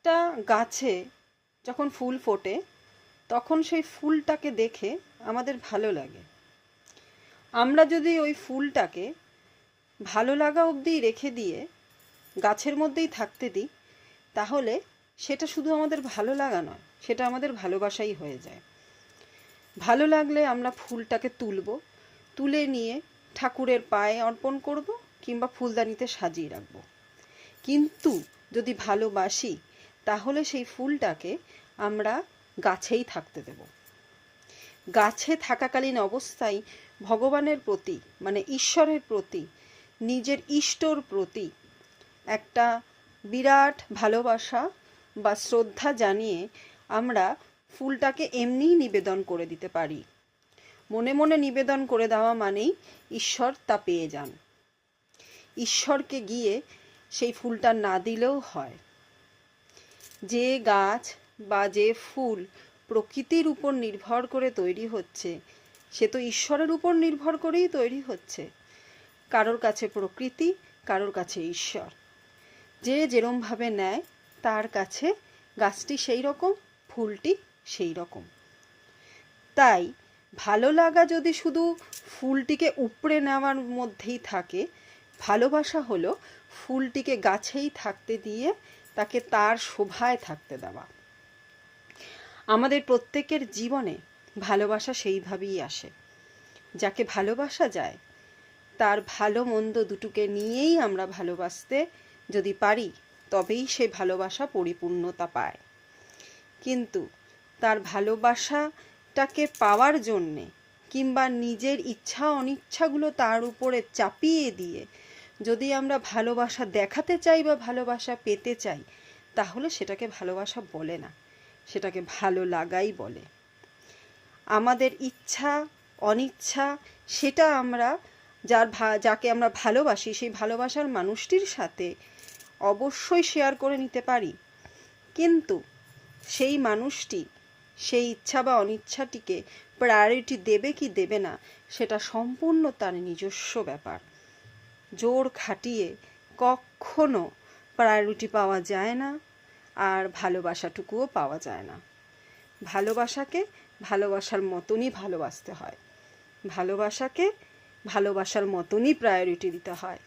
একটা গাছে যখন ফুল ফোটে তখন সেই ফুলটাকে দেখে আমাদের ভালো লাগে। আমরা যদি ওই ফুলটাকে ভালো লাগা অবধি রেখে দিয়ে গাছের মধ্যেই থাকতে দিই, তাহলে সেটা শুধু আমাদের ভালো লাগা নয়, সেটা আমাদের ভালোবাসাই হয়ে যায়। ভালো লাগলে আমরা ফুলটাকে তুলে নিয়ে ঠাকুরের পায়ে অর্পণ করব কিংবা ফুলদানিতে সাজিয়ে রাখব। কিন্তু যদি ভালোবাসি তাহলে সেই ফুলটাকে আমরা গাছেই থাকতে দেব। গাছে থাকাকালীন অবস্থায় ভগবানের প্রতি, মানে ঈশ্বরের প্রতি, নিজের ইষ্টর প্রতি একটা বিরাট ভালোবাসা বা শ্রদ্ধা জানিয়ে আমরা ফুলটাকে এমনিই নিবেদন করে দিতে পারি। মনে মনে নিবেদন করে দেওয়া মানেই ঈশ্বর তা পেয়ে যান। ঈশ্বরকে গিয়ে সেই ফুলটা না দিলেও হয়। যে গাছ বা যে ফুল প্রকৃতির উপর নির্ভর করে তৈরি হচ্ছে, সে তো ঈশ্বরের উপর নির্ভর করেই তৈরি হচ্ছে। কারোর কাছে প্রকৃতি, কারোর কাছে ঈশ্বর। যে যেরমভাবে নেয় তার কাছে গাছটি সেই রকম, ফুলটি সেই রকম। তাই ভালো লাগা যদি শুধু ফুলটিকে উপড়ে নেওয়ার মধ্যেই থাকে, ভালোবাসা হলো ফুলটিকে গাছেই থাকতে দিয়ে তাকে তার শোভায় থাকতে দেওয়া। আমাদের প্রত্যেকের জীবনে ভালোবাসা সেইভাবেই আসে। যাকে ভালোবাসা যায় তার ভালো মন্দ দুটোকে নিয়েই আমরা ভালোবাসতে যদি পারি, তবেই সে ভালোবাসা পরিপূর্ণতা পায়। কিন্তু তার ভালোবাসাটাকে পাওয়ার জন্যে কিংবা নিজের ইচ্ছা অনিচ্ছাগুলো তার উপরে চাপিয়ে দিয়ে যদি আমরা ভালোবাসা দেখাতে চাই বা ভালোবাসা পেতে চাই, তাহলে সেটাকে ভালোবাসা বলে না, সেটাকে ভালো লাগাই বলে। আমাদের ইচ্ছা অনিচ্ছা সেটা আমরা যাকে আমরা ভালোবাসি সেই ভালোবাসার মানুষটির সাথে অবশ্যই শেয়ার করে নিতে পারি। কিন্তু সেই মানুষটি সেই ইচ্ছা বা অনিচ্ছাটিকে প্রায়োরিটি দেবে কি দেবে না, সেটা সম্পূর্ণ তার নিজস্ব ব্যাপার। জোর খাটিয়ে কখনো প্রায়োরিটি পাওয়া যায় না, আর ভালোবাসাটুকুও পাওয়া যায় না। ভালোবাসাকে ভালোবাসার মতনই ভালোবাসতে হয়, ভালোবাসাকে ভালোবাসার মতনই প্রায়োরিটি দিতে হয়,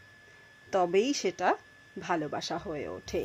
তবেই সেটা ভালোবাসা হয়ে ওঠে।